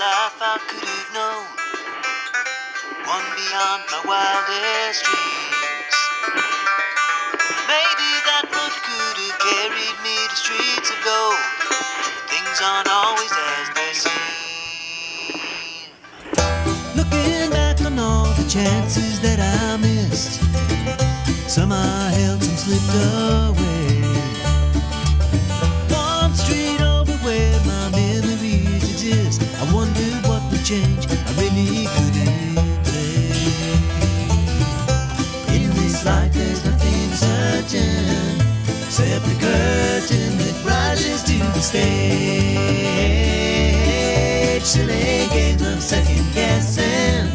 life I could have known, one beyond my wildest dreams. Maybe that road could have carried me to streets of gold, but things aren't always as they seem. Looking back on all the chances that I missed, some I held, some slipped away. One street over where my memories exist, I wondered what would change, I really couldn't say. In this life there's nothing certain, except the curtain that rises to the stage. Silly games of second guessing,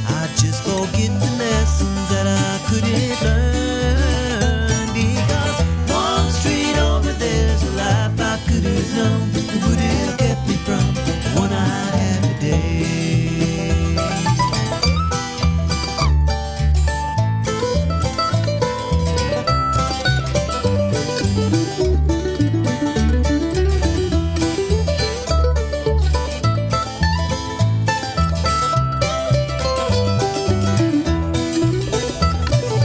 I just forget the lessons that I couldn't learn. Because one street over there's a life I could have known that would have kept me from the one I have today.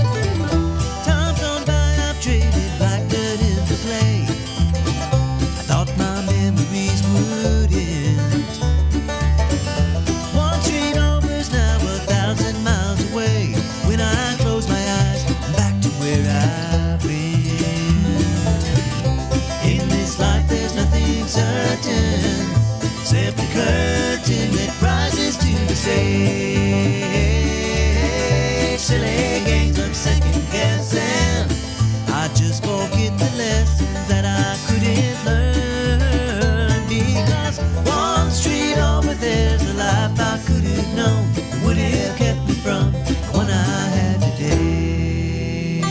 Times gone by, I've traded like dirt into clay. I thought my memories would end. One street over's now 1,000 miles away. When I close my eyes, I'm back to where I've been. In this life there's nothing certain, except the curtain that rises to the stage. Silly games of second guessing, I just forget the lessons that I couldn't learn. Because one street over there's a life I could have known that would have kept me from the one I had today.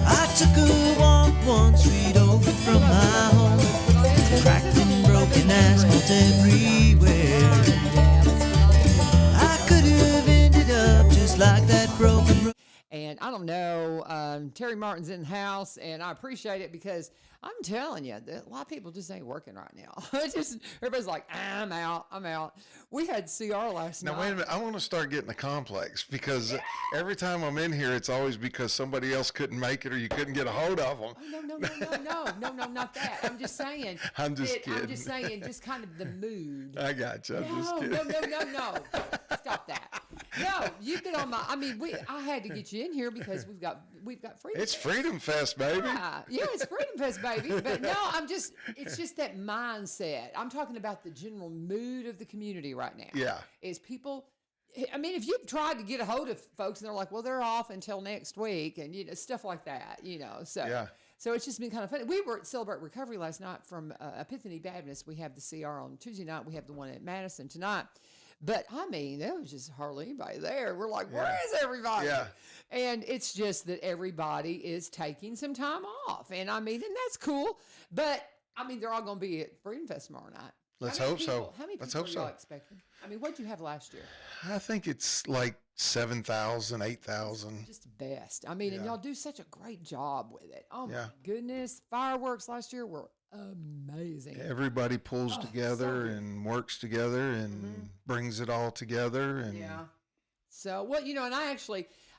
I took a walk one street over from my home, cracked and broken asphalt everywhere. I could have ended up just like that broken road. And I don't know, Terry Martin's in the house, and I appreciate it because I'm telling you, a lot of people just ain't working right now. It's just everybody's like, I'm out. We had CR last Now, night. wait a minute. I want to start getting a complex because every time I'm in here, it's always because somebody else couldn't make it or you couldn't get a hold of them. Oh, no, not that. I'm just saying. I'm just kidding. I'm just saying, just kind of the mood. I got you. I'm just No, kidding. no. Stop that. No, you've been on my. I mean, I had to get you in here because we've got Freedom. It's Freedom Fest, baby. Yeah, it's Freedom Fest, baby. But no, it's just that mindset. I'm talking about the general mood of the community right now. Yeah. Is people, I mean, if you've tried to get a hold of folks and they're like, well, they're off until next week and, stuff like that, so. Yeah. So it's just been kind of funny. We were at Celebrate Recovery last night from Epiphany Baptist. We have the CR on Tuesday night. We have the one at Madison tonight. But, I mean, there was just hardly anybody there. We're like, where is everybody? Yeah. And it's just that everybody is taking some time off. And, I mean, and that's cool. But, I mean, they're all going to be at Freedom Fest tomorrow night. Let's How many hope so. people- How many Let's people hope are y'all so. expecting? I mean, what did you have last year? I think it's like 7,000, 8,000. Just the best. I mean, and Yeah. y'all do such a great job with it. Oh, my Yeah. goodness. Fireworks last year were amazing. Everybody pulls together good. and works together and brings it all together. And Yeah. So, well, and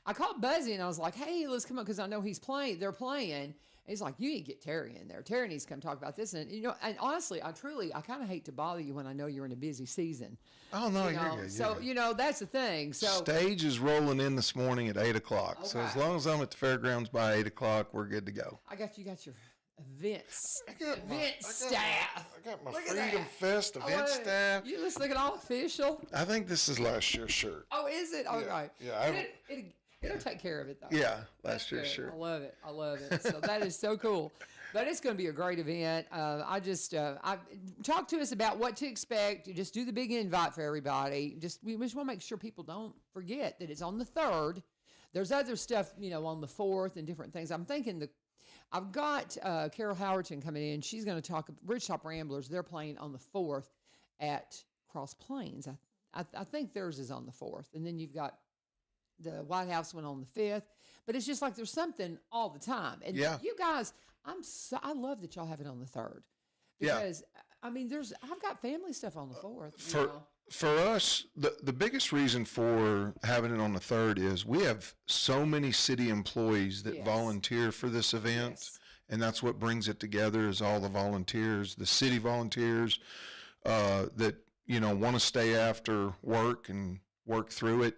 I called Buzzy and I was like, hey, let's come up because I know they're playing. And he's like, you need to get Terry in there. Terry needs to come talk about this. And, and honestly, I kind of hate to bother you when I know you're in a busy season. Oh, no, You you're know? good. So, that's the thing. So, Stage is rolling in this morning at 8 o'clock. So Okay. as long as I'm at the fairgrounds by 8 o'clock, we're good to go. you got your events. I got Staff. I got my Look at Freedom that. Fest I event love it. staff. You just looking all official. I think this is last year's shirt. Oh, is it? Okay. yeah, It'll take care of it, though. Yeah, That's last year's good. shirt. I love it. So that is so cool. But it's going to be a great event. I talk to us about what to expect. You just do the big invite for everybody. We just want to make sure people don't forget that it's on the 3rd. There's other stuff, on the 4th and different things. I'm thinking I've got Carol Howerton coming in. She's going to talk. Ridgetop Ramblers. They're playing on the 4th at Cross Plains. I think theirs is on the 4th, and then you've got the White House one on the 5th. But it's just like there's something all the time. And you guys, I love that y'all have it on the 3rd because I mean, I've got family stuff on the 4th. For us, the biggest reason for having it on the 3rd is we have so many city employees that volunteer for this event, and that's what brings it together is all the volunteers, the city volunteers that, want to stay after work and work through it.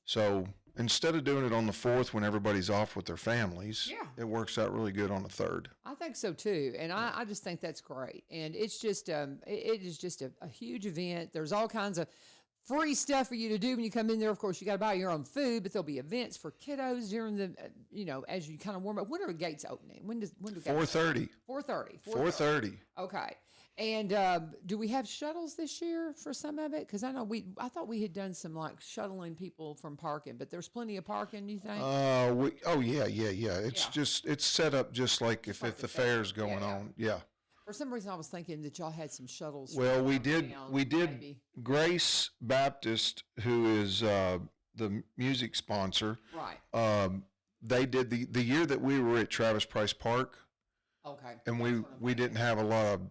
So instead of doing it on the 4th when everybody's off with their families, it works out really good on the 3rd. I think so too, and I just think that's great. And it's just it is just a huge event. There's all kinds of free stuff for you to do when you come in there. Of course, you got to buy your own food, but there'll be events for kiddos during the as you kind of warm up. When are the gates opening? When do 4:30. 4:30. 4:30. Okay. And do we have shuttles this year for some of it? Because I thought we had done some like shuttling people from parking, but there's plenty of parking. You think? Yeah. It's set up just like if the fair's going on. Yeah. For some reason, I was thinking that y'all had some shuttles. Well, we did. Maybe. Grace Baptist, who is the music sponsor. Right. They did the year that we were at Travis Price Park. Okay. And we didn't have a lot of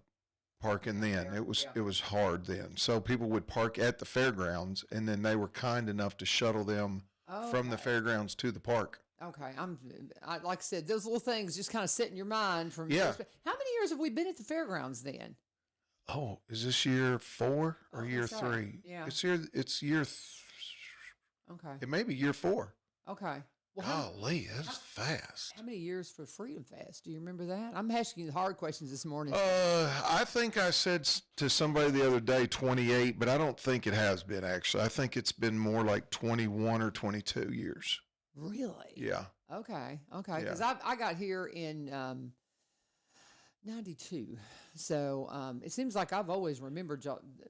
parking then. It was hard then. So people would park at the fairgrounds, and then they were kind enough to shuttle them from the fairgrounds to the park. Okay, like I said, those little things just kind of sit in your mind from. Yeah. How many years have we been at the fairgrounds then? Oh, is this year 4 or year 3? Yeah. It's year. Okay. It may be year 4. Okay. Well, golly, that's fast. How many years for Freedom Fest? Do you remember that? I'm asking you the hard questions this morning. I think I said to somebody the other day 28, but I don't think it has been actually. I think it's been more like 21 or 22 years. Really? Yeah. Okay. Because I got here in 92, so it seems like I've always remembered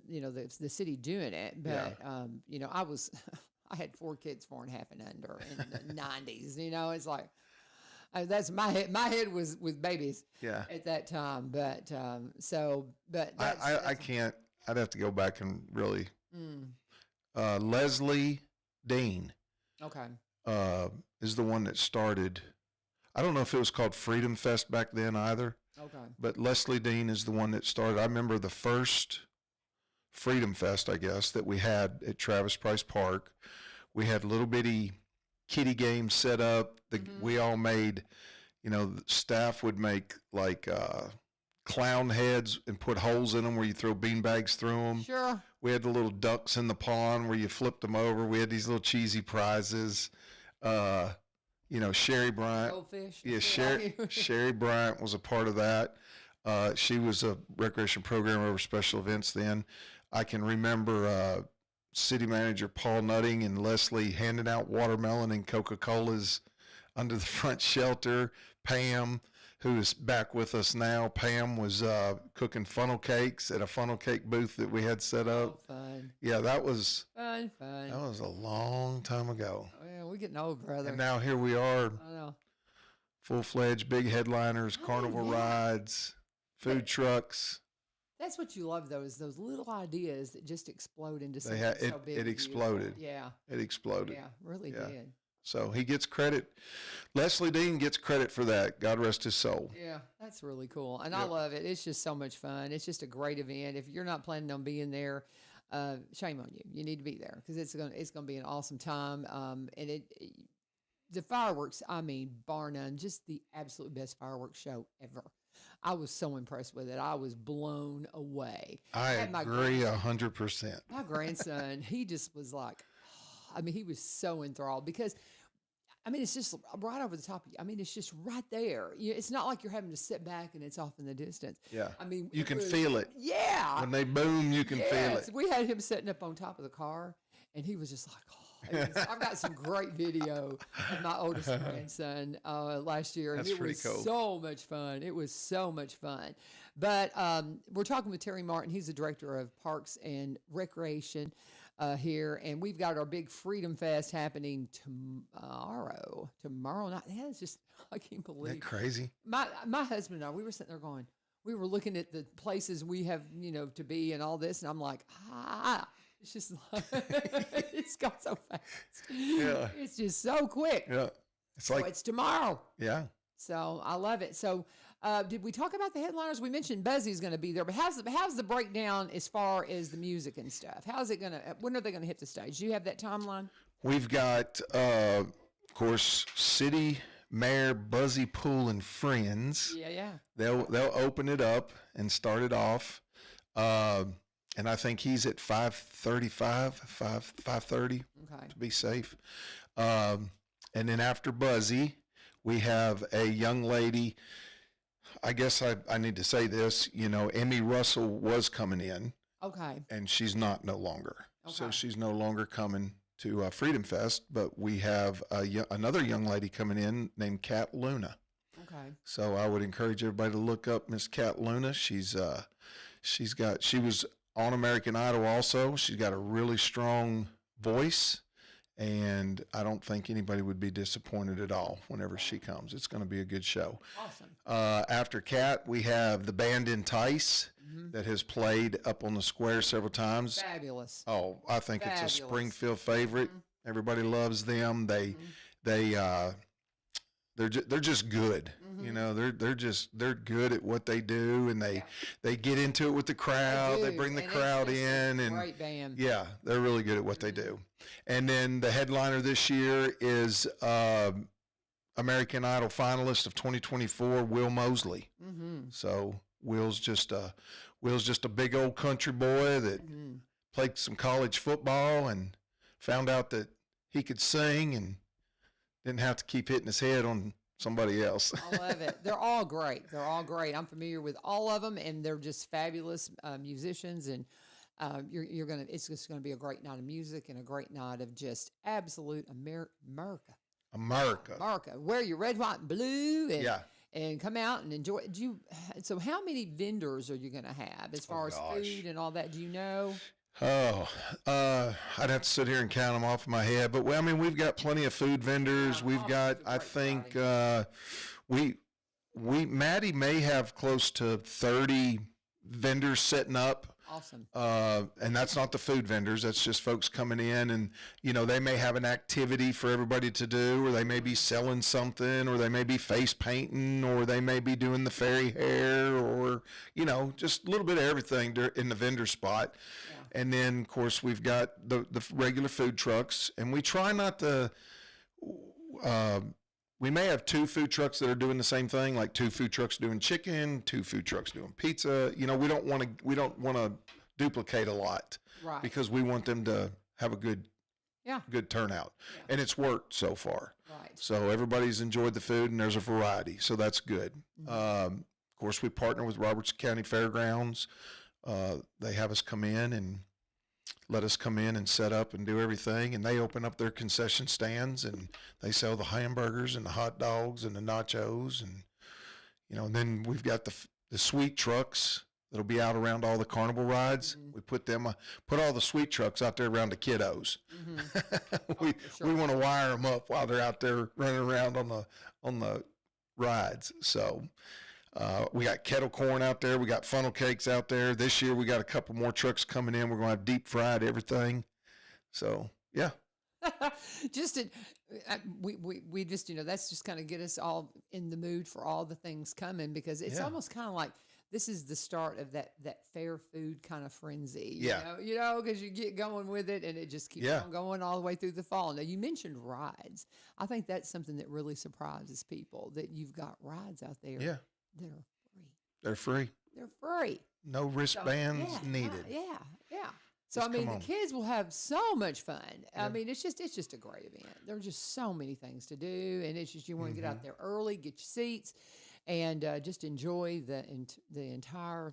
the city doing it, but I had 4 kids, 4 and a half and under in the 90s. It's like that's my head. My head was with babies. Yeah. At that time, but I can't. I'd have to go back and really. Leslie Dean. Okay. Is the one that started. I don't know if it was called Freedom Fest back then either. Okay. But Leslie Dean is the one that started. I remember the first Freedom Fest, I guess, that we had at Travis Price Park. We had little bitty kiddie games set up. We all made, staff would make like clown heads and put holes in them where you throw beanbags through them. Sure. We had the little ducks in the pond where you flipped them over. We had these little cheesy prizes. Sherry Bryant. Goldfish. Yeah, Sherry Bryant was a part of that. She was a recreation programmer over special events then. I can remember city manager Paul Nutting and Leslie handing out watermelon and Coca-Colas under the front shelter. Pam, who is back with us now, Pam was cooking funnel cakes at a funnel cake booth that we had set up. Oh, fun. Yeah, that was fun. That was a long time ago. Oh, yeah, we're getting old, brother. And now here we are, I know. Full-fledged big headliners, carnival rides, food trucks. That's what you love, though, is those little ideas that just explode into something so big. It exploded. Yeah. It exploded. Yeah, really did. So he gets credit. Leslie Dean gets credit for that. God rest his soul. Yeah, that's really cool. And I love it. It's just so much fun. It's just a great event. If you're not planning on being there, shame on you. You need to be there because it's gonna be an awesome time. And the fireworks, bar none, just the absolute best fireworks show ever. I was so impressed with it. I was blown away. I agree 100%. My grandson, he just was like, he was so enthralled because, it's just right over the top of you. It's just right there. It's not like you're having to sit back and it's off in the distance. Yeah. You can feel it. Yeah. When they boom, you can feel it. We had him sitting up on top of the car, and he was just like, I've got some great video of my oldest grandson last year. That's and pretty cool. So much fun. It was so much fun. But we're talking with Terry Martin. He's the director of Parks and Recreation here, and we've got our big Freedom Fest happening tomorrow. Tomorrow night. Yeah, it's just I can't Isn't believe that crazy? my husband and I. We were sitting there going. We were looking at the places we have, to be and all this, and I'm like, it's just like, it's gone so fast. Yeah. It's just so quick. Yeah. It's So like, it's tomorrow. yeah. So I love it. So did we talk about the headliners? We mentioned Buzzy's going to be there, but how's the breakdown as far as the music and stuff? How's it going to, when are they going to hit the stage? Do you have that timeline? We've got, of course, City Mayor Buzzy Poole and Friends. Yeah. They'll open it up and start it off. And I think he's at 5:30 Okay. to be safe. And then after Buzzy, we have a young lady. I guess I need to say this, Emmy Russell was coming in, Okay. and she's no longer. So Okay. she's no longer coming to Freedom Fest, but we have another young lady coming in named Kat Luna. Okay. So I would encourage everybody to look up Miss Kat Luna. She was on American Idol also. She's got a really strong voice, and I don't think anybody would be disappointed at all whenever she comes. It's going to be a good show. Awesome. After Kat, we have the band Entice that has played up on the square several times. Fabulous. Oh, I think it's a Fabulous. Springfield favorite. Everybody loves them. They're just good. They're good at what they do, and they get into it with the crowd. They do, bring the and crowd it's in, a and great band. yeah, they're really good at what they do. And then the headliner this year is American Idol finalist of 2024, Will Mosley. So Will's just a big old country boy that played some college football and found out that he could sing and didn't have to keep hitting his head on somebody else. I love it. They're all great. I'm familiar with all of them, and they're just fabulous musicians. And it's just gonna be a great night of music and a great night of just absolute America. Wear your red, white, and blue, and come out and enjoy. So how many vendors are you gonna have as far as food and all that? Do you know? Oh, I'd have to sit here and count them off of my head, but we've got plenty of food vendors. We've got, I think, Maddie may have close to 30 vendors setting up. Awesome. And that's not the food vendors. That's just folks coming in, and they may have an activity for everybody to do, or they may be selling something, or they may be face painting, or they may be doing the fairy hair, or just a little bit of everything in the vendor spot. Yeah. And then, of course, we've got the regular food trucks, and we try not to. We may have two food trucks that are doing the same thing, like two food trucks doing chicken, two food trucks doing pizza. We don't want to duplicate a lot, right? Because we want them to have a good turnout, and it's worked so far. Right. So everybody's enjoyed the food, and there's a variety, so that's good. Of course, we partner with Robertson County Fairgrounds. They have us come in and let us come in and set up and do everything, and they open up their concession stands, and they sell the hamburgers and the hot dogs and the nachos, and and then we've got the sweet trucks that'll be out around all the carnival rides. We put all the sweet trucks out there around the kiddos. We want to wire them up while they're out there running around on the rides. So we got kettle corn out there. We got funnel cakes out there. This year we got a couple more trucks coming in. We're going to have deep fried everything. So, yeah. We just, that's just kind of get us all in the mood for all the things coming, because it's almost kind of like this is the start of that fair food kind of frenzy. Because you get going with it, and it just keeps on going all the way through the fall. Now, you mentioned rides. I think that's something that really surprises people, that you've got rides out there. Yeah. That are free. They're free. They're free. No wristbands needed. Yeah. So Just the kids will have so much fun. Yeah. It's just a great event. There are just so many things to do, and it's just you want to get out there early, get your seats, and just enjoy the entire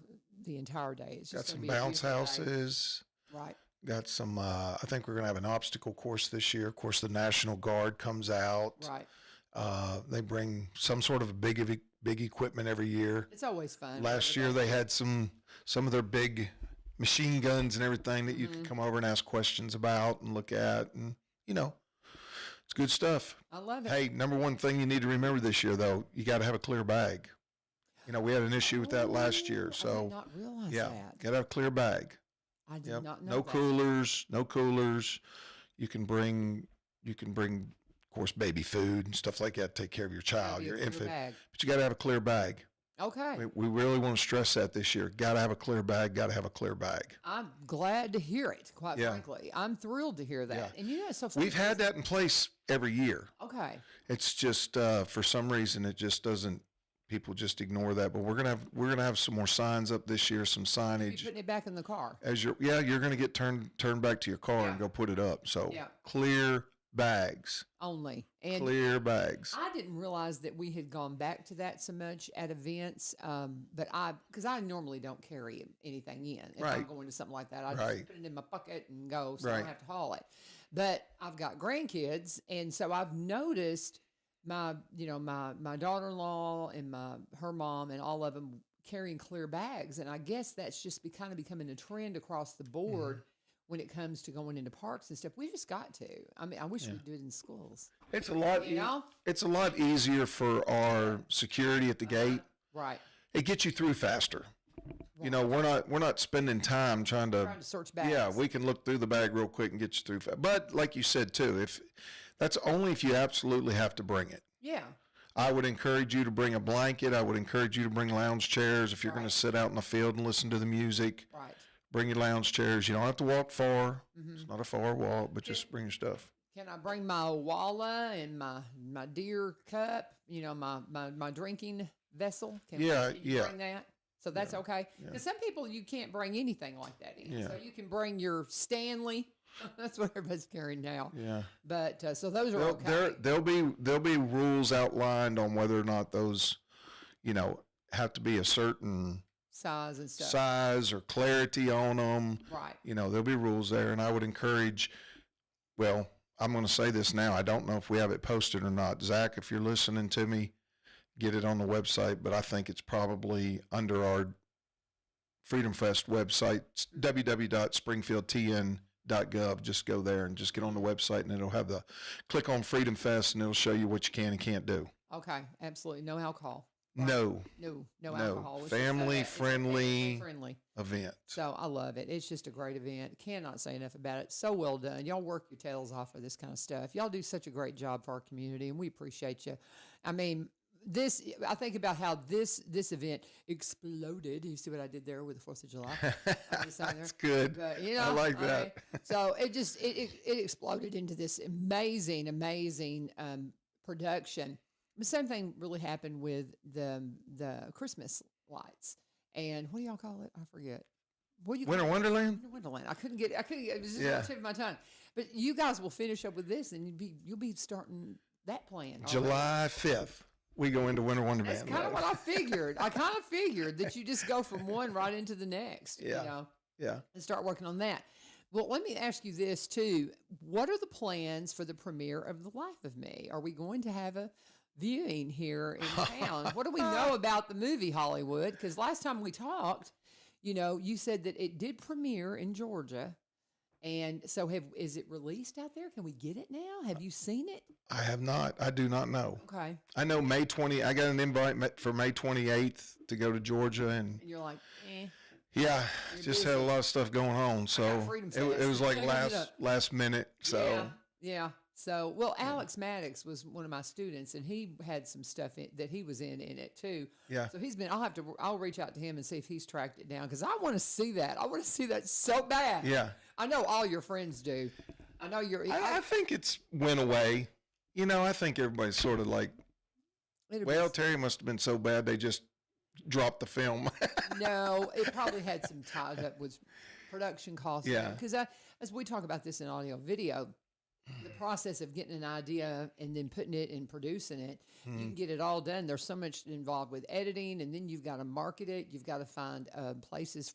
day. It's just got some bounce houses. Right. Got some. I think we're gonna have an obstacle course this year. Of course, the National Guard comes out. Right. They bring some sort of big equipment every year. It's always fun. Last year they had some of their big machine guns and everything that you can come over and ask questions about and look at, and it's good stuff. I love it. Hey, number one thing you need to remember this year, though, you got to have a clear bag. We had an issue with that last year, I so did not realize yeah, that. got to have a clear bag. I did not know No that. coolers, no coolers. You can bring, of course, baby food and stuff like that. Take care of your child, your infant. Bag. But you got to have a clear bag. Okay. We really want to stress that this year. Got to have a clear bag. Got to have a clear bag. I'm glad to hear it, quite frankly. I'm thrilled to hear that. Yeah. And it's so funny. We've had that in place every year. Okay. It's just for some reason it just doesn't. People just ignore that. But we're gonna have some more signs up this year. Some signage. You're putting it back in the car. You're gonna get turned back to your car and go put it up. So clear bags. Only. And clear bags. I didn't realize that we had gone back to that so much at events, but because I normally don't carry anything in. If I'm going to something like that, I just put it in my bucket and go, so I don't have to haul it. But I've got grandkids, and so I've noticed my daughter-in-law and her mom and all of them carrying clear bags, and I guess that's just kind of becoming a trend across the board. When it comes to going into parks and stuff, we just got to. I mean, I wish we'd do it in schools. It's a lot. It's a lot easier for our security at the gate. Right. It gets you through faster. Right. We're not spending time trying to search bags. Yeah, we can look through the bag real quick and get you through. But like you said too, if that's only if you absolutely have to bring it. Yeah. I would encourage you to bring a blanket. I would encourage you to bring lounge chairs if you're going to sit out in the field and listen to the music. Right. Bring your lounge chairs. You don't have to walk far. It's not a far walk, but just bring your stuff. Can I bring my walla and my deer cup? My drinking vessel. Can you bring that? So that's okay. Because some people you can't bring anything like that in. Yeah. So you can bring your Stanley. That's what everybody's carrying now. Yeah. But so those are okay. There'll be rules outlined on whether or not those, have to be a certain size and stuff. Size or clarity on them. Right. There'll be rules there, and I would encourage. Well, I'm going to say this now. I don't know if we have it posted or not. Zach, if you're listening to me, get it on the website. But I think it's probably under our Freedom Fest website, www.springfieldtn.gov. Just go there and just get on the website, and it'll have click on Freedom Fest, and it'll show you what you can and can't do. Okay, absolutely. No alcohol. Right? No alcohol. Family friendly event. So I love it. It's just a great event. Cannot say enough about it. So well done. Y'all work your tails off for this kind of stuff. Y'all do such a great job for our community, and we appreciate you. I mean, I think about how this event exploded. You see what I did there with the 4th of July? That's good. But, I like that. So it exploded into this amazing production. The same thing really happened with the Christmas lights. And what do y'all call it? I forget. Winter Wonderland? Winter Wonderland. I couldn't get it. It was just on the tip of my tongue. But you guys will finish up with this, and you'll be starting that plan. July 5th. We go into Winter Wonderland. That's kind of what I figured. I kind of figured that you just go from one right into the next. Yeah. And start working on that. Well, let me ask you this too. What are the plans for the premiere of The Life of Me? Are we going to have a viewing here in town? What do we know about the movie, Hollywood? Because last time we talked, you said that it did premiere in Georgia. And so is it released out there? Can we get it now? Have you seen it? I have not. I do not know. Okay. I know May 20. I got an invite for May 28th to go to Georgia. And you're like, Yeah, just had a lot of stuff going on. So it was like last minute. So Yeah. So, Alex Maddox was one of my students, and he had some stuff that he was in it too. Yeah. So I'll reach out to him and see if he's tracked it down, because I want to see that. I want to see that so bad. Yeah. I know all your friends do. I know I think it's went away. I think everybody's sort of like, Terry must have been so bad they just dropped the film. No, it probably had some tied up with production costs. Yeah. Because as we talk about this in audio video, the process of getting an idea and then putting it and producing it, you can get it all done. There's so much involved with editing, and then you've got to market it. You've got to find places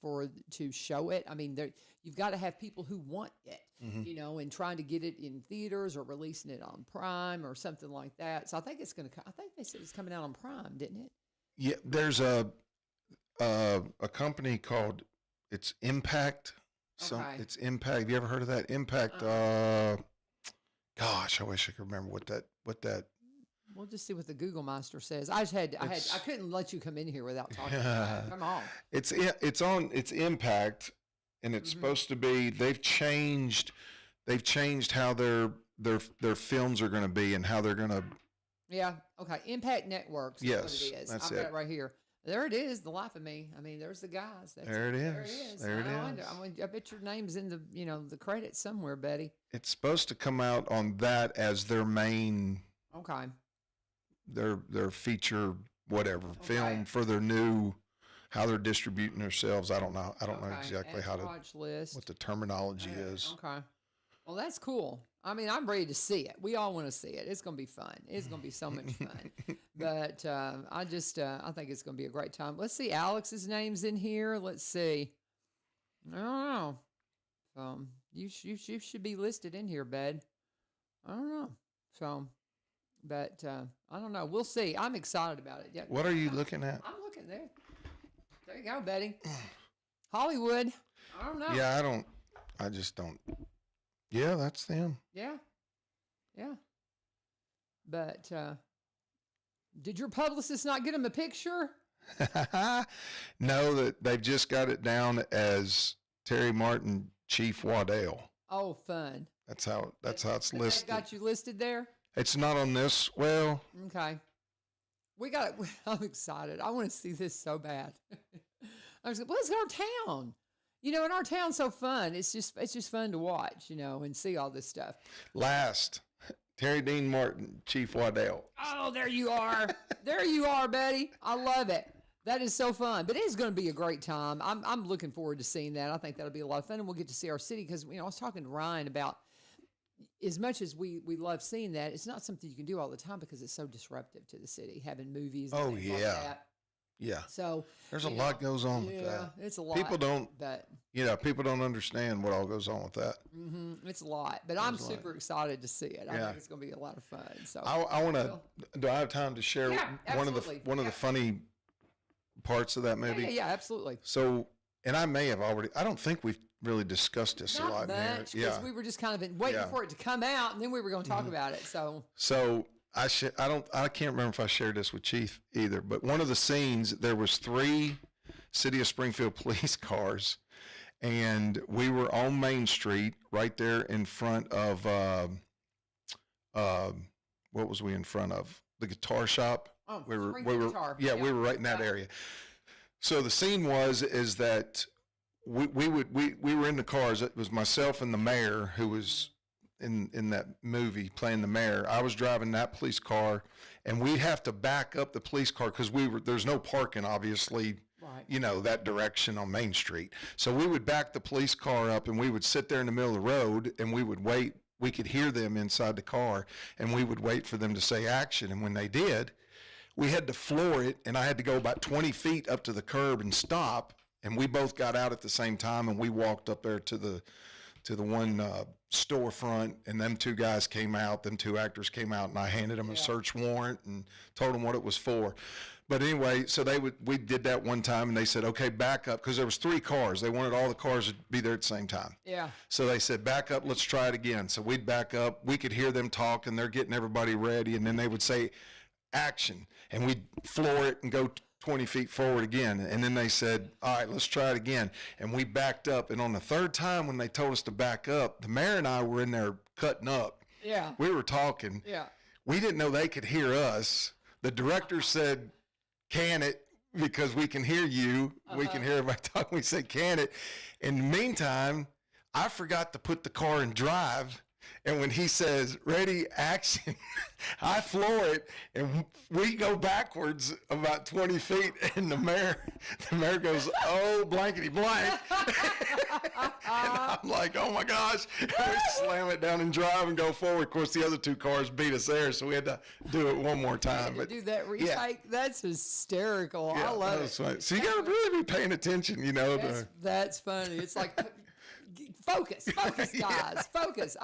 to show it. I mean, you've got to have people who want it, and trying to get it in theaters or releasing it on Prime or something like that. So I think I think they said it's coming out on Prime, didn't it? Yeah, there's a company called, It's Impact. Okay. It's Impact. Have you ever heard of that? Impact. Gosh, I wish I could remember what that. We'll just see what the Google Master says. I couldn't let you come in here without talking about it. Come on. It's Impact, and it's supposed to be. They've changed how their films are going to be and how they're going to. Yeah. Okay. Impact Networks. Yes, What it is. that's I've got it. it right here. There it is. The life of me. I mean, there's the guys. There it There it is. is. There it I bet your name's in the credits somewhere, Betty. It's supposed to come out on that as their main. Okay. Their feature whatever film for their new how they're distributing themselves. I don't know exactly Add how to watch list. what the terminology is. Okay. Well, that's cool. I mean, I'm ready to see it. We all want to see it. It's going to be fun. It's going to be so much fun. But I think it's going to be a great time. Let's see. Alex's name's in here. Let's see. I don't know. You should be listed in here, bud. I don't know. So, but I don't know. We'll see. I'm excited about it. Yeah. What are you looking at? I'm looking there. There you go, Betty. Hollywood. I don't know. Yeah, I just don't. Yeah, that's them. Yeah. Yeah. But did your publicist not get him a picture? No, that they've just got it down as Terry Martin, Chief Waddell. Oh, fun. That's how it's listed. Got you listed there? It's not on this. Well, Okay. We got it. I'm excited. I want to see this so bad. I was like, well, it's our town. And our town's so fun. It's just fun to watch, and see all this stuff. last, Terry Dean Martin, Chief Waddell. Oh, there you are. There you are, Betty. I love it. That is so fun. But it is going to be a great time. I'm looking forward to seeing that. I think that'll be a lot of fun, and we'll get to see our city because I was talking to Ryan about as much as we love seeing that, it's not something you can do all the time because it's so disruptive to the city, having movies. And things like that. Yeah. So there's a lot goes on with that. It's a lot. People don't, but people don't understand what all goes on with that. it's a lot. But I'm super excited to see it. I think it's going to be a lot of fun. So I want to. Do I have time to share one of the funny parts of that movie? Yeah, absolutely. So, and I may have already. I don't think we've really discussed this Not a lot. much, because we were just kind of waiting for it to come out, and then we were going to talk about it. So I can't remember if I shared this with Chief either, but one of the scenes, there was 3 City of Springfield police cars, and we were on Main Street right there in front of, what was we in front of? The guitar shop. Oh, we were guitar. we were right in that area. So the scene is that we were in the cars. It was myself and the mayor who was in that movie playing the mayor. I was driving that police car, and we'd have to back up the police car because there's no parking, obviously, that direction on Main Street. So we would back the police car up, and we would sit there in the middle of the road, and we would wait. We could hear them inside the car, and we would wait for them to say action. And when they did, we had to floor it, and I had to go about 20 feet up to the curb and stop. And we both got out at the same time, and we walked up there to the one storefront, and them 2 guys came out, them 2 actors came out, and I handed them a search warrant and told them what it was for. But anyway, so we did that one time, and they said, okay, back up, because there was 3 cars. They wanted all the cars to be there at the same time. Yeah. So they said, back up, let's try it again. So we'd back up. We could hear them talking. They're getting everybody ready, and then they would say, action, and we'd floor it and go 20 feet forward again. And then they said, all right, let's try it again. And we backed up. And on the 3rd time when they told us to back up, the mayor and I were in there cutting up. Yeah. We were talking. Yeah. We didn't know they could hear us. The director said, can it, because we can hear you. We can hear everybody talking. We said, can it. In the meantime, I forgot to put the car in drive. And when he says, ready, action, I floor it, and we go backwards about 20 feet, and the mayor goes, oh, blankety blank. And I'm like, oh, my gosh. And we slam it down and drive and go forward. Of course, the other 2 cars beat us there, so we had to do it one more time. But do that retake? Yeah. That's hysterical. Yeah, I love it. Funny. So you got to really be paying attention, That's funny. It's like Focus, guys, focus.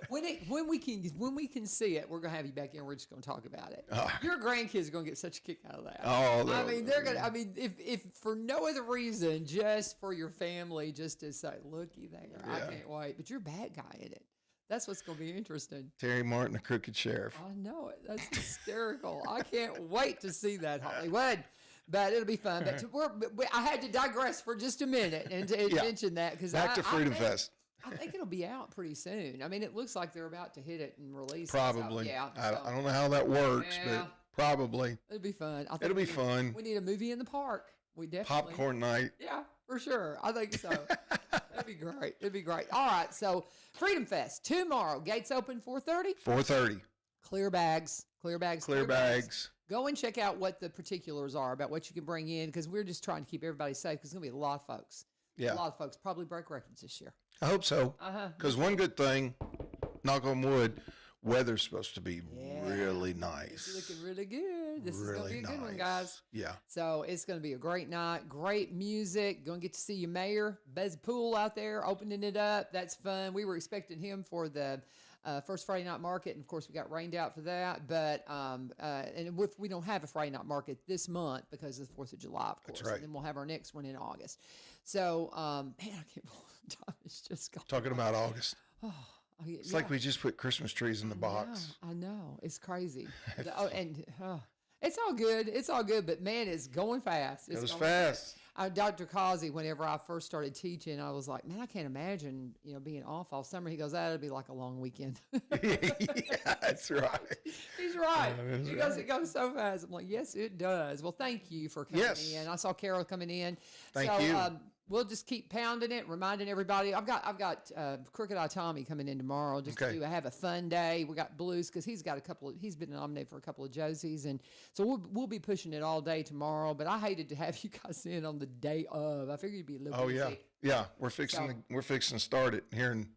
When we can see it, we're gonna have you back in. We're just gonna talk about it. Your grandkids are gonna get such a kick out of that. I mean, they're gonna. I mean, if for no other reason, just for your family, just to say, looky there, I can't wait. But you're a bad guy in it. That's what's going to be interesting. Terry Martin, the crooked sheriff. I know it. That's hysterical. I can't wait to see that, Hollywood. But it'll be fun. But I had to digress for just a minute and to mention that because back to Freedom Fest. I think it'll be out pretty soon. I mean, it looks like they're about to hit it and release probably. it. So, I don't know how that works, but probably. It'll be fun. It'll be fun. We need a movie in the park. We definitely. Popcorn night. Yeah, for sure. I think so. That'd be great. It'd be great. All right. So Freedom Fest tomorrow. Gates open 4:30. 4:30. Clear bags. Clear bags. Clear bags. Go and check out what the particulars are about what you can bring in because we're just trying to keep everybody safe because there's going to be a lot of folks. Yeah. A lot of folks probably break records this year. I hope so. Because one good thing, knock on wood, weather's supposed to be really nice. It's looking really good. This really is going to be a good one, nice. guys. Yeah. So it's going to be a great night, great music. Going to get to see your mayor, Bez Poole, out there opening it up. That's fun. We were expecting him for the first Friday night market, and of course we got rained out for that. But we don't have a Friday night market this month because of the 4th of July, of course. That's right. And then we'll have our next one in August. So, man, I can't believe time is just gone. Talking about August. Oh, It's like we just put Christmas trees in the box. I know. It's crazy. It's all good. It's all good. But, man, it's going fast. It was fast. Dr. Causey, whenever I first started teaching, I was like, man, I can't imagine, being off all summer. He goes, that'll be like a long weekend. Yeah, that's right. He's right. He goes, it goes so fast. I'm like, yes, it does. Well, thank you for coming in. I saw Carol coming in. Thank you. We'll just keep pounding it, reminding everybody. I've got Crooked Eye Tommy coming in tomorrow just to have a fun day. We got Blues because he's been nominated for a couple of Josies, and so we'll be pushing it all day tomorrow. But I hated to have you guys in on the day of. I figured you'd be a little busy. Yeah. We're fixing to start it here in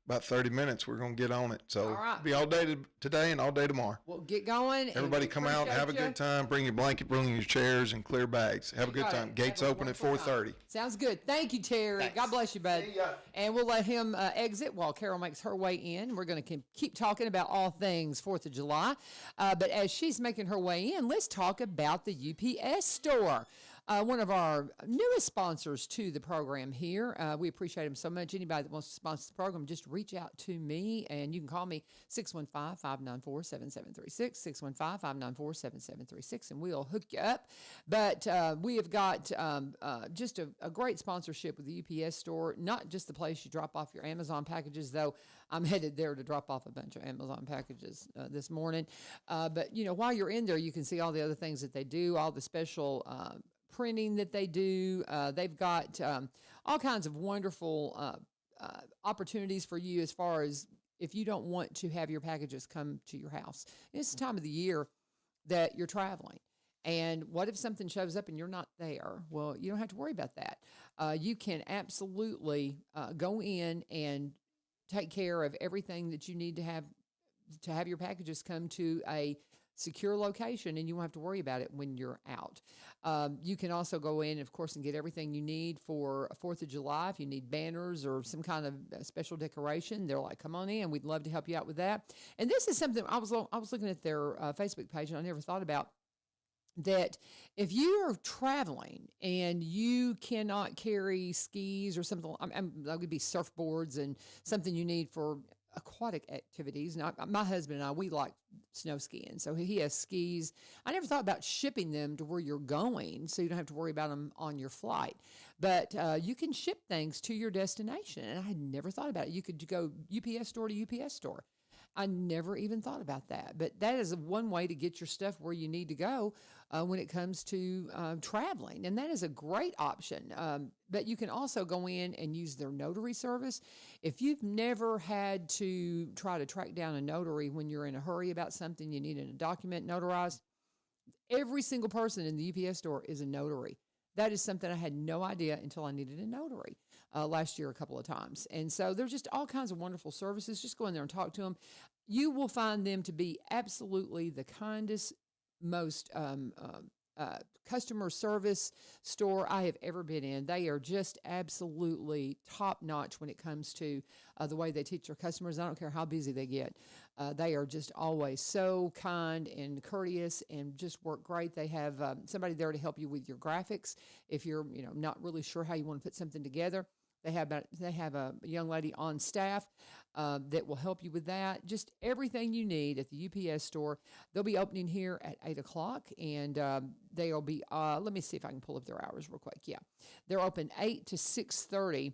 about 30 minutes. We're going to get on it. So it'll be all day today and all day tomorrow. Well, get going. Everybody come out, have a good time. Bring your blanket, bring your chairs, and clear bags. Have a good time. Gates open at 4:30. Sounds good. Thank you, Terry. Thanks. God bless you, bud. See ya. And we'll let him exit while Carol makes her way in. We're going to keep talking about all things 4th of July. But as she's making her way in, let's talk about the UPS store. One of our newest sponsors to the program here. We appreciate them so much. Anybody that wants to sponsor the program, just reach out to me, and you can call me 615-594-7736, 615-594-7736, and we'll hook you up. But we have got just a great sponsorship with the UPS store, not just the place you drop off your Amazon packages, though I'm headed there to drop off a bunch of Amazon packages this morning. But, while you're in there, you can see all the other things that they do, all the special printing that they do. They've got all kinds of wonderful opportunities for you as far as if you don't want to have your packages come to your house. It's the time of the year that you're traveling. And what if something shows up and you're not there? Well, you don't have to worry about that. You can absolutely go in and take care of everything that you need to have your packages come to a secure location, and you won't have to worry about it when you're out. You can also go in, of course, and get everything you need for 4th of July. If you need banners or some kind of special decoration, they're like, come on in. We'd love to help you out with that. And this is something I was looking at their Facebook page, and I never thought about that. If you are traveling and you cannot carry skis or something, that would be surfboards and something you need for aquatic activities. Now, my husband and I, we like snow skiing, so he has skis. I never thought about shipping them to where you're going, so you don't have to worry about them on your flight. But you can ship things to your destination, and I had never thought about it. You could go UPS store to UPS store. I never even thought about that. But that is one way to get your stuff where you need to go when it comes to traveling. And that is a great option. But you can also go in and use their notary service. If you've never had to try to track down a notary when you're in a hurry about something, you need a document notarized, every single person in the UPS store is a notary. That is something I had no idea until I needed a notary last year a couple of times. And so there's just all kinds of wonderful services. Just go in there and talk to them. You will find them to be absolutely the kindest, most customer service store I have ever been in. They are just absolutely top notch when it comes to the way they teach their customers. I don't care how busy they get. They are just always so kind and courteous and just work great. They have somebody there to help you with your graphics if you're not really sure how you want to put something together. They have a young lady on staff that will help you with that. Just everything you need at the UPS store. They'll be opening here at 8:00, and they'll be. Let me see if I can pull up their hours real quick. Yeah, they're open 8 to 6:30.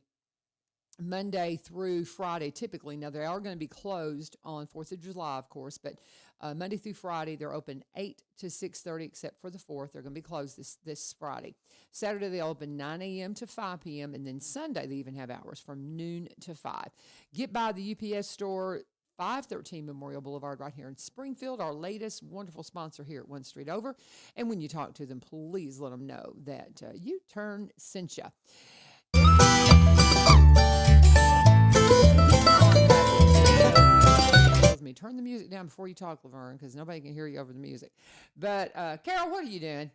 Monday through Friday, typically. Now, they are going to be closed on 4th of July, of course, but Monday through Friday, they're open 8 to 6:30, except for the 4th. They're going to be closed this Friday. Saturday, they open 9 a.m. to 5 p.m., and then Sunday, they even have hours from noon to 5. Get by the UPS store, 513 Memorial Boulevard right here in Springfield, our latest wonderful sponsor here at One Street Over. And when you talk to them, please let them know that U-Turn sent you. Me turn the music down before you talk, LaVern, because nobody can hear you over the music. But Carol, what are you doing?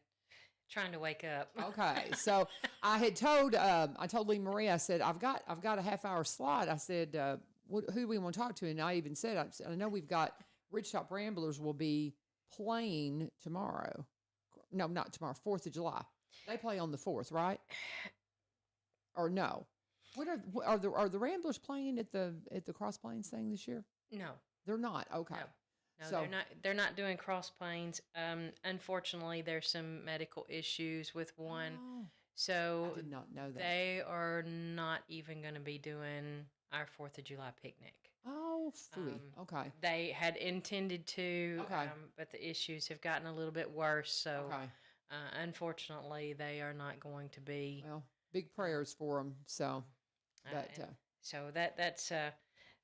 Trying to wake up. Okay, so I told Lee Marie, I said I've got a half-hour slot. I said who do we want to talk to, and I even said I know we've got Ridgetop Ramblers will be playing tomorrow. No, not tomorrow. 4th of July. They play on the 4th, right? Or no? What are the Ramblers playing at the Cross Plains thing this year? No. They're not. Okay. No, so, they're not doing Cross Plains. Unfortunately, there's some medical issues with one. Oh, So I did not know that. they are not even going to be doing our 4th of July picnic. Oh, phooey. Okay. They had intended to, Okay. But the issues have gotten a little bit worse. So Okay. unfortunately, they are not going to be. Well, big prayers for them. So, but so that's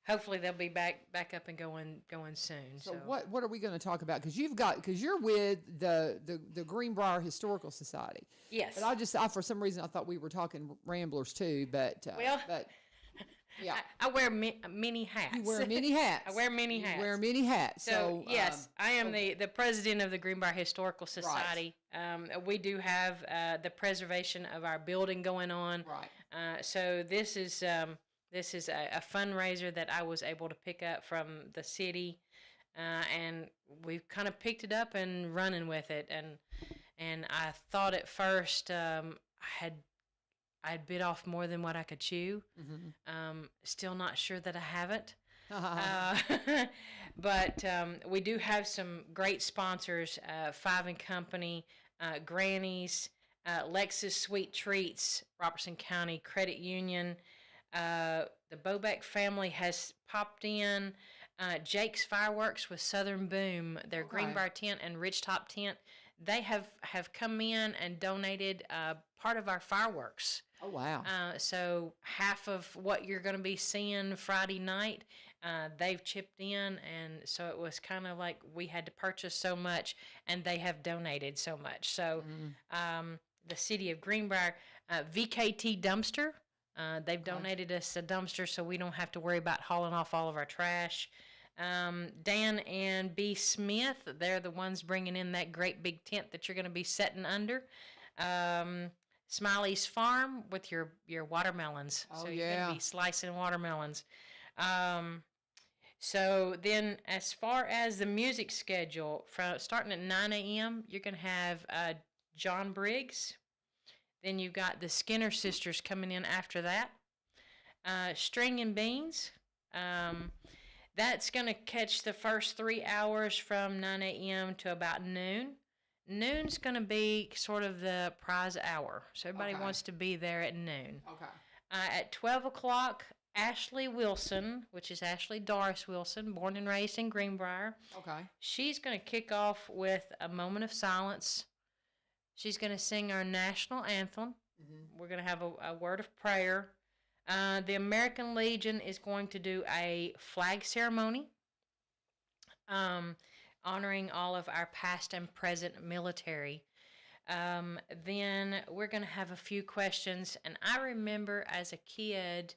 hopefully they'll be back up and going soon. so what are we going to talk about? Because you're with the Greenbrier Historical Society. Yes. But I for some reason I thought we were talking Ramblers too. But yeah, I wear many hats. you wear many hats. I wear many hats. You wear many hats. So yes, I am the president of the Greenbrier Historical Society. Right. We do have the preservation of our building going on. Right. So this is a fundraiser that I was able to pick up from the city, and we've kind of picked it up and running with it. And I thought at first I'd bit off more than what I could chew. Mm-hmm. Still not sure that I haven't. But we do have some great sponsors, Five and Company, Granny's, Lexus Sweet Treats, Robertson County Credit Union. The Bobeck family has popped in. Jake's Fireworks with Southern Boom, their Greenbrier tent and Ridgetop tent. They have come in and donated part of our fireworks. Oh, wow. So half of what you're going to be seeing Friday night, they've chipped in, and so it was kind of like we had to purchase so much, and they have donated so much. So the city of Greenbrier, VKT Dumpster, they've donated us a dumpster so we don't have to worry about hauling off all of our trash. Dan and B. Smith, they're the ones bringing in that great big tent that you're going to be sitting under. Smiley's Farm with your watermelons. Oh, so you're going to be slicing watermelons. So then as far as the music schedule, starting at 9 a.m., you're going to have John Briggs. Then you've got the Skinner Sisters coming in after that. String and Beans. That's going to catch the first 3 hours from 9 a.m. to about noon. Noon's going to be sort of the prize hour. So everybody wants to be there at noon. Okay. At 12 o'clock, Ashley Wilson, which is Ashley Doris Wilson, born and raised in Greenbrier. Okay. She's going to kick off with a moment of silence. She's going to sing our national anthem. Mm-hmm. We're going to have a word of prayer. The American Legion is going to do a flag ceremony, honoring all of our past and present military. Then we're going to have a few questions. And I remember as a kid,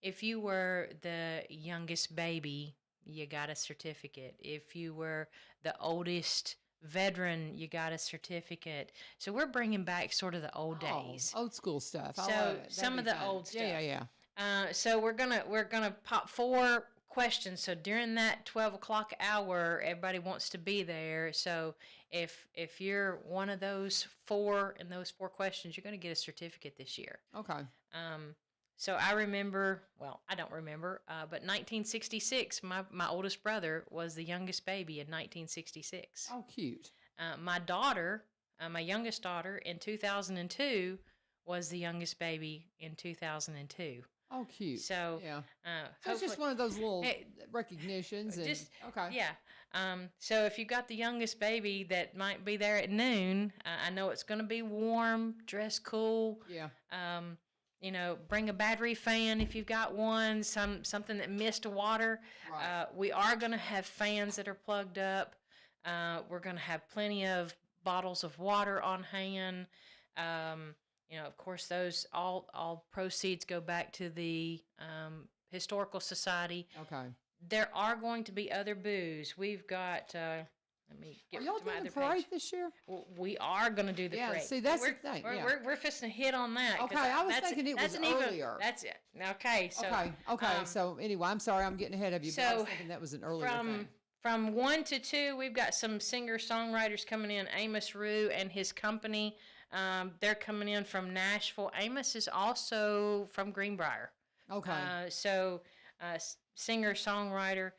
if you were the youngest baby, you got a certificate. If you were the oldest veteran, you got a certificate. So we're bringing back sort of the old days. Old school stuff. I So love it. some That'd of be the fun. old stuff. Yeah. So we're gonna pop 4 questions. So during that 12 o'clock hour, everybody wants to be there. So if you're one of those 4 in those 4 questions, you're gonna get a certificate this year. Okay. So I remember, well, I don't remember, but 1966, my oldest brother was the youngest baby in 1966. Oh, cute. My daughter, my youngest daughter in 2002 was the youngest baby in 2002. Oh, cute. So, yeah. So it's just one of those little recognitions. And, okay. Yeah. So if you got the youngest baby that might be there at noon, I know it's going to be warm, dress cool. Yeah. You know, bring a battery fan if you've got one, something that missed water. Right. We are going to have fans that are plugged up. We're going to have plenty of bottles of water on hand. You know, of course, those all proceeds go back to the Historical Society. Okay. There are going to be other booths. We've got. Let me get Are y'all to my doing the other parade page. this year? We are going to do the Yeah, parade. see, that's we're, the thing, We're, yeah. we're fixing to hit on that. 'cause Okay, I was that's- thinking it that's was an even- earlier. That's it. Okay, so Okay. So anyway, I'm sorry, I'm getting ahead of you. But I was thinking that was an earlier thing. From 1 to 2, we've got some singer-songwriters coming in. Amos Rue and his company, they're coming in from Nashville. Amos is also from Greenbrier. Okay. Singer-songwriter.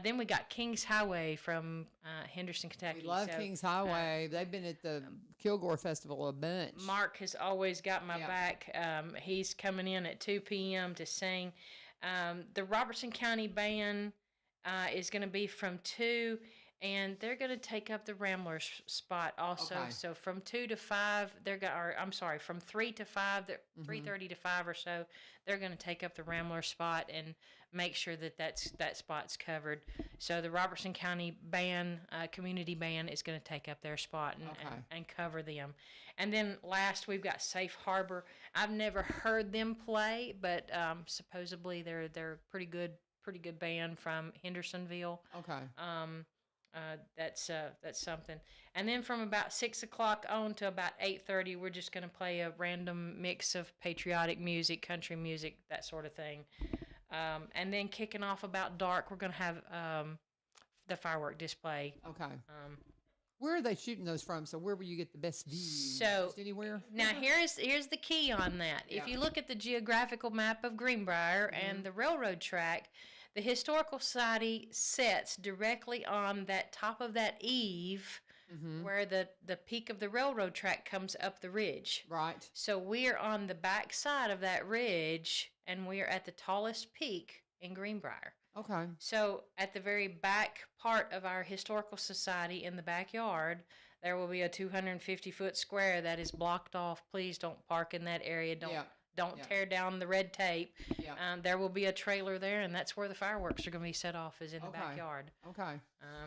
Then we got Kings Highway from Henderson, Kentucky. We love Kings Highway. They've been at the Kilgore Festival a bunch. Mark has always got my Yeah. back. He's coming in at 2 p.m. to sing. The Robertson County Band is going to be from 2, and they're going to take up the Ramblers spot also. Okay. So from 2 to 5, from 3 to 5, 3:30 to 5 or so, they're going to take up the Rambler spot and make sure that spot's covered. So the Robertson County Band, community band, is going to take up their spot and cover them. And then last, we've got Safe Harbor. I've never heard them play, but supposedly they're pretty good band from Hendersonville. Okay. That's something. And then from about 6 o'clock on to about 8:30, we're just going to play a random mix of patriotic music, country music, that sort of thing. And then kicking off about dark, we're going to have the firework display. Okay. Where are they shooting those from? So where will you get the best views? So Just anywhere? now here's the key on that. If you look at the geographical map of Greenbrier and the railroad track, the Historical Society sets directly on that top of that eave where the peak of the railroad track comes up the ridge. Right. So we're on the back side of that ridge, and we're at the tallest peak in Greenbrier. Okay. So at the very back part of our Historical Society in the backyard, there will be a 250-foot square that is blocked off. Please don't park in that area. Don't tear down the red tape. Yeah. There will be a trailer there, and that's where the fireworks are going to be set off, is in the Okay. backyard. Okay.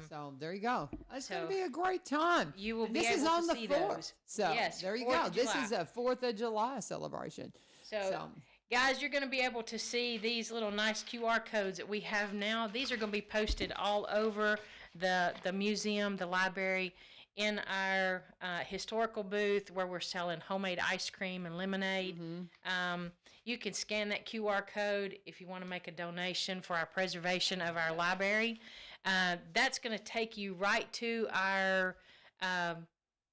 So there you go. It's going so to be a great time. You will And be this is able on to the see 4th. those. So Yes, there you 4th go. of This July. is a 4th of July celebration. So, guys, you're going to be able to see these little nice QR codes that we have now. These are going to be posted all over the museum, the library, in our historical booth where we're selling homemade ice cream and lemonade. You can scan that QR code if you want to make a donation for our preservation of our library. That's going to take you right to our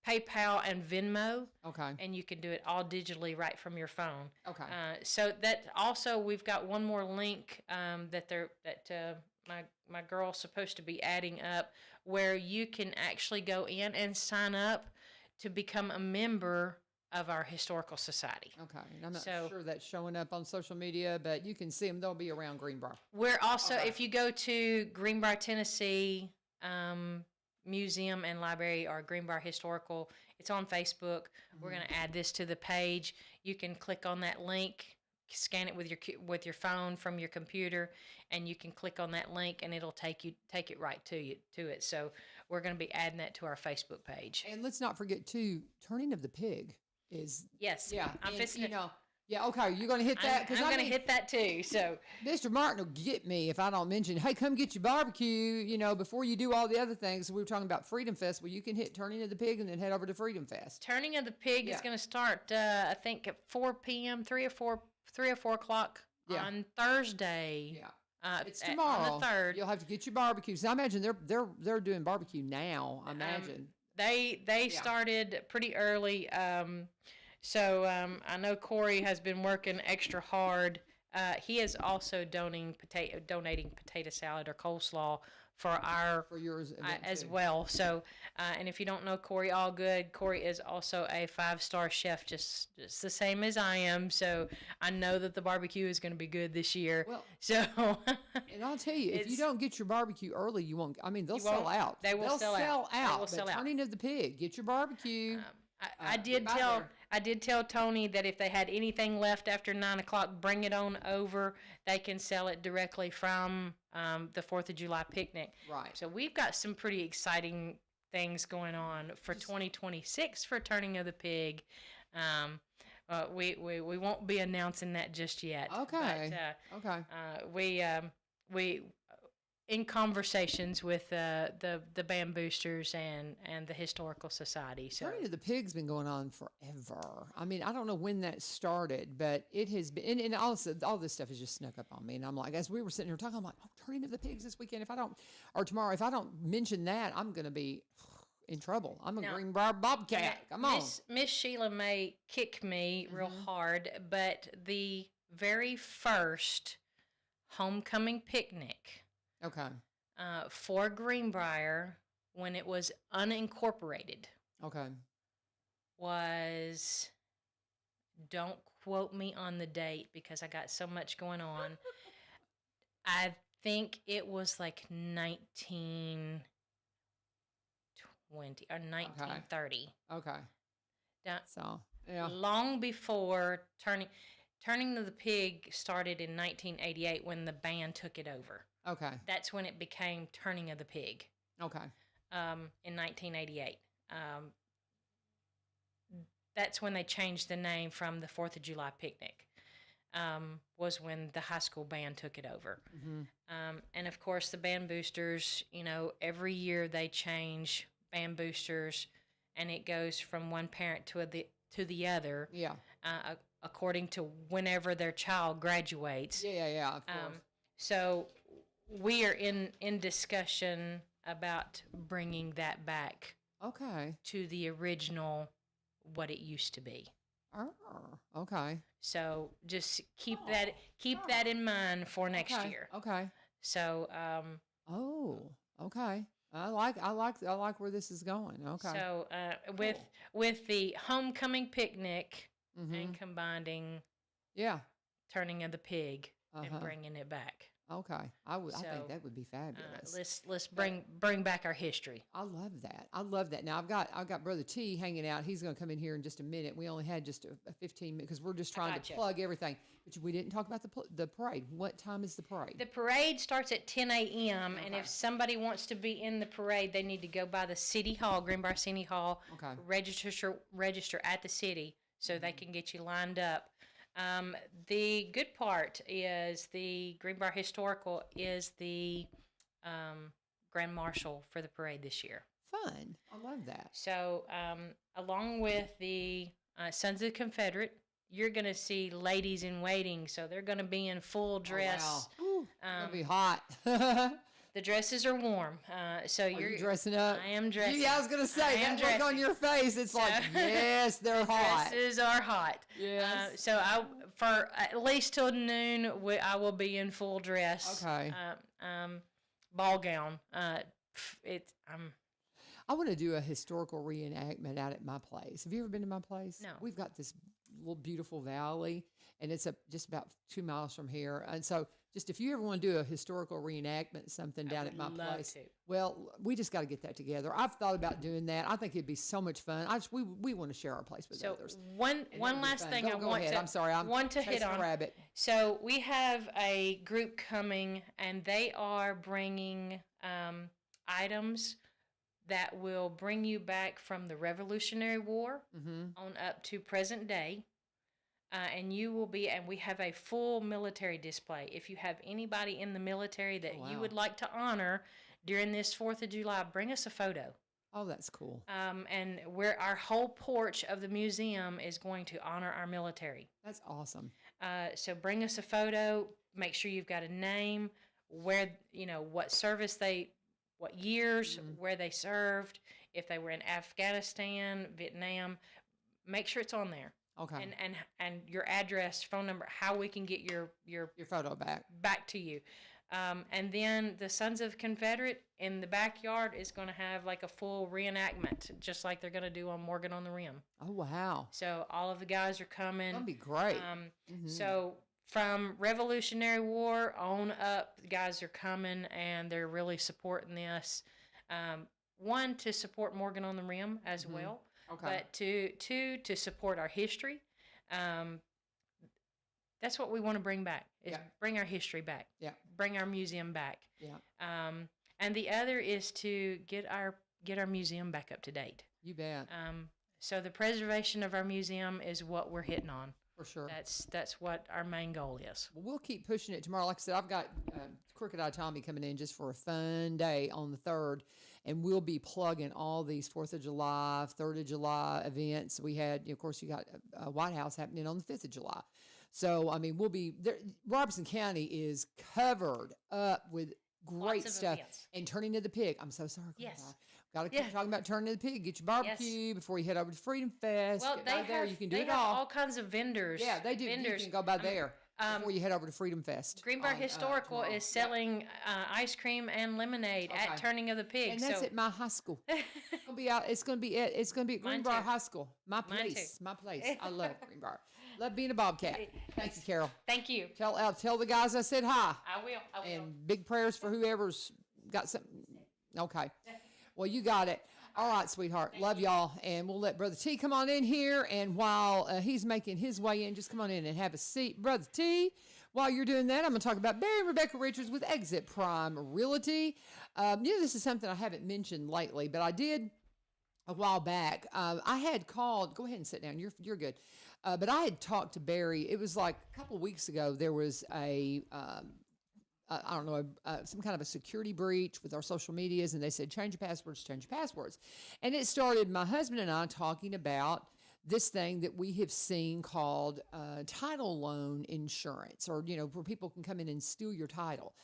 PayPal and Venmo. Okay. And you can do it all digitally right from your phone. Okay. So that also, we've got one more link that my girl's supposed to be adding up, where you can actually go in and sign up to become a member of our Historical Society. Okay. And I'm not So- sure that's showing up on social media, but you can see them. They'll be around Greenbrier. We're also, Okay. if you go to Greenbrier, Tennessee Museum and Library, or Greenbrier Historical, it's on Facebook. We're going to add this to the page. You can click on that link, scan it with your phone from your computer, and you can click on that link, and it'll take it right to it. So we're going to be adding that to our Facebook page. And let's not forget, too, Turning of the Pig is... Yes. Yeah. I'm and, fixing you to- know, Yeah, okay, you're going to hit that? I'm going to hit that too. So Mr. Martin will get me if I don't mention, hey, come get your barbecue, before you do all the other things. We were talking about Freedom Fest. Well, you can hit Turning of the Pig and then head over to Freedom Fest. Turning of the Pig is going to start, I think, at 4 p.m., 3 or 4 o'clock on Thursday. Yeah. It's tomorrow. On the 3rd. You'll have to get your barbecue. So I imagine they're doing barbecue now, I imagine. They started pretty early. So I know Corey has been working extra hard. He is also donating potato salad or coleslaw for yours as well. So and if you don't know Corey Allgood, Corey is also a 5-star chef, just the same as I am. So I know that the barbecue is going to be good this year. Well, so and I'll tell you, if you don't get your barbecue early, you won't. I mean, they'll sell out. They will sell out. They will sell out. Turning of the Pig, get your barbecue. I did tell Tony that if they had anything left after 9 o'clock, bring it on over. They can sell it directly from the 4th of July picnic. Right. So we've got some pretty exciting things going on for 2026 for Turning of the Pig. We won't be announcing that just yet. Okay. But, okay. We in conversations with the band boosters and the historical society. So Turning of the Pig's been going on forever. I mean, I don't know when that started, but it has been. And also, all this stuff has just snuck up on me. And I'm like, as we were sitting here talking, I'm like, oh, Turning of the Pigs this weekend. Or tomorrow, if I don't mention that, I'm going to be in trouble. I'm a Greenbrier Bobcat. Come on. Miss Sheila may kick me real hard, but the very first homecoming picnic. Okay. For Greenbrier, when it was unincorporated, okay, was, don't quote me on the date because I got so much going on. I think it was like 1920 or 1930. Okay. Now, So, yeah. long before Turning of the Pig started in 1988 when the band took it over. Okay. That's when it became Turning of the Pig. Okay. In 1988. That's when they changed the name from the 4th of July picnic. Was when the high school band took it over. And of course, the band boosters, every year they change band boosters, and it goes from one parent to the other. Yeah. According to whenever their child graduates. Yeah, of course. So we are in discussion about bringing that back. Okay. To the original, what it used to be. Oh, okay. So just keep that in mind for next year. Okay. So okay. I like where this is going. Okay. So with the homecoming picnic and combining Turning of the Pig and bringing it back. Okay. I think that would be fabulous. Let's bring back our history. I love that. Now I've got Brother T hanging out. He's going to come in here in just a minute. We only had just a 15 minutes because we're just trying to plug everything. But we didn't talk about the parade. What time is the parade? The parade starts at 10 a.m. And if somebody wants to be in the parade, they need to go by the City Hall, Greenbrier City Hall. Okay. Register at the city so they can get you lined up. The good part is the Greenbrier Historical is the Grand Marshal for the parade this year. Fun. I love that. So along with the Sons of the Confederate, you're going to see ladies in waiting. So they're going to be in full dress. Oh, wow. It's going to be hot. The dresses are warm. So you're dressing up. I am dressing. Yeah, I was gonna say that look on your face. It's like, yes, they're hot. Dresses are hot. Yes. So for at least till noon, I will be in full dress. Okay. Ball gown. I want to do a historical reenactment out at my place. Have you ever been to my place? No. We've got this little beautiful valley, and it's just about 2 miles from here. And so, just if you ever want to do a historical reenactment, something down at my place, well, we just got to get that together. I've thought about doing that. I think it'd be so much fun. We want to share our place with others. One last thing I want to. I'm sorry. I want to hit on. Rabbit. So we have a group coming, and they are bringing items that will bring you back from the Revolutionary War on up to present day. and you will be, and we have a full military display. If you have anybody in the military that you would like to honor during this 4th of July, bring us a photo. Oh, that's cool. And our whole porch of the museum is going to honor our military. That's awesome. So bring us a photo. Make sure you've got a name, where, what service what years, where they served, if they were in Afghanistan, Vietnam. Make sure it's on there. Okay. And your address, phone number, how we can get your photo back to you. And then the Sons of Confederate in the backyard is going to have like a full reenactment, just like they're going to do on Morgan on the Rim. Oh, wow. So all of the guys are coming. That'll be great. So from Revolutionary War on up, the guys are coming, and they're really supporting this. One, to support Morgan on the Rim as well. Okay. But two, to support our history. That's what we want to bring back, is bring our history back. Yeah. Bring our museum back. Yeah. And the other is to get our museum back up to date. You bet. So the preservation of our museum is what we're hitting on. For sure. That's what our main goal is. Well, we'll keep pushing it tomorrow. Like I said, I've got Crooked Eye Tommy coming in just for a fun day on the 3rd, and we'll be plugging all these 4th of July, 3rd of July events. We had, of course, you got White House happening on the 5th of July. So, I mean, we'll be there. Robertson County is covered up with great stuff. Events. And Turning to the Pig. I'm so sorry. Yes. Got to keep talking about Turning to the Pig. Get your barbecue before you head over to Freedom Fest. Well, Get they by have, there. You can do they it have all. all kinds of vendors. Yeah, they do. Vendors. You can go by there before you head over to Freedom Fest. Greenbrier on, Historical tomorrow. is selling ice cream and lemonade at Turning of the Pig. And that's at my high school. It's gonna be out. It's gonna be at Greenbrier too. High School. My place. My place. I love Greenbrier. Love being a Bobcat. Thank you, Carol. Thank you. Tell the guys I said hi. I will. And big prayers for whoever's got something. Okay. Well, you got it. All right, sweetheart. Love y'all. And we'll let Brother T come on in here. And while he's making his way in, just come on in and have a seat. Brother T, while you're doing that, I'm going to talk about Barry and Rebecca Richards with Exit Prime Realty. This is something I haven't mentioned lately, but I did a while back. I had called. Go ahead and sit down. You're good. But I had talked to Barry. It was like a couple of weeks ago. There was some kind of a security breach with our social medias, and they said, change your passwords. And it started my husband and I talking about this thing that we have seen called title loan insurance, or, where people can come in and steal your title.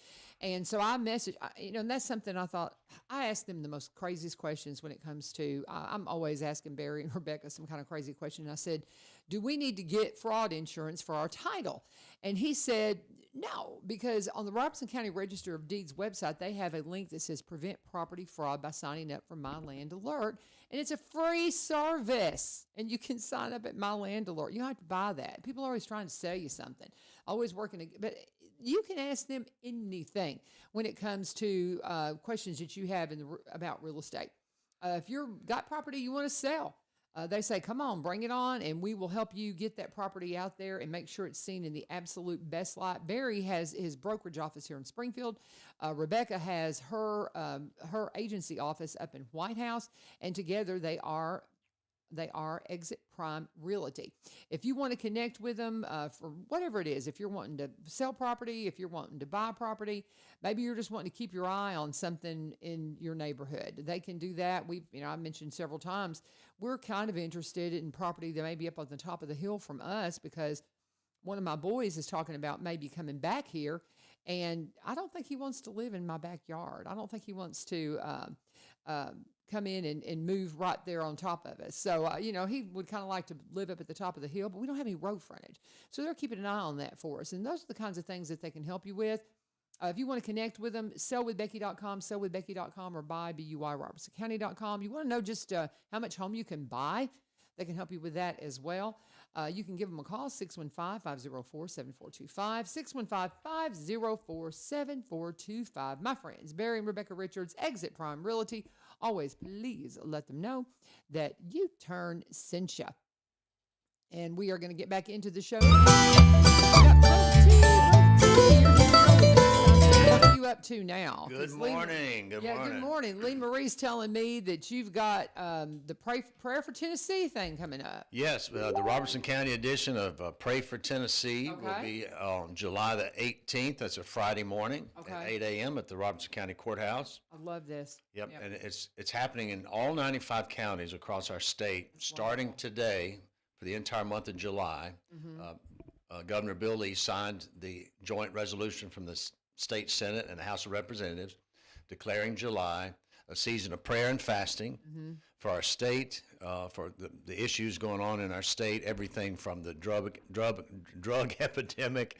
And so I messaged, and that's something I thought, I asked them the most craziest questions when it comes to, I'm always asking Barry and Rebecca some kind of crazy question. And I said, do we need to get fraud insurance for our title? And he said, no, because on the Robertson County Register of Deeds website, they have a link that says prevent property fraud by signing up for My Land Alert. And it's a free service. And you can sign up at My Land Alert. You don't have to buy that. People are always trying to sell you something, always working. But you can ask them anything when it comes to questions that you have about real estate. If you've got property you want to sell, they say, come on, bring it on, and we will help you get that property out there and make sure it's seen in the absolute best light. Barry has his brokerage office here in Springfield. Rebecca has her agency office up in White House, and together they are Exit Prime Realty. If you want to connect with them for whatever it is, if you're wanting to sell property, if you're wanting to buy property, maybe you're just wanting to keep your eye on something in your neighborhood, they can do that. I mentioned several times, we're kind of interested in property that may be up on the top of the hill from us, because one of my boys is talking about maybe coming back here, and I don't think he wants to live in my backyard. I don't think he wants to come in and move right there on top of us. So, he would kind of like to live up at the top of the hill, but we don't have any road frontage. So they're keeping an eye on that for us. And those are the kinds of things that they can help you with. If you want to connect with them, sellwithbecky.com, or buy.robertsoncounty.com. You want to know just how much home you can buy, they can help you with that as well. You can give them a call, 615-504-7425, 615-504-7425. My friends, Barry and Rebecca Richards, Exit Prime Realty. Always please let them know that U-Turn sent you. And we are going to get back into the show. you up to now? Good morning. Good morning. Good morning. Lee Marie's telling me that you've got the Prayer for Tennessee thing coming up. Yes, the Robertson County edition of Pray for Tennessee will be on July the 18th. That's a Friday morning at 8 a.m. at the Robertson County Courthouse. I love this. Yep, and it's happening in all 95 counties across our state, starting today for the entire month of July. Governor Bill Lee signed the joint resolution from the State Senate and the House of Representatives declaring July a season of prayer and fasting for our state, for the issues going on in our state, everything from the drug epidemic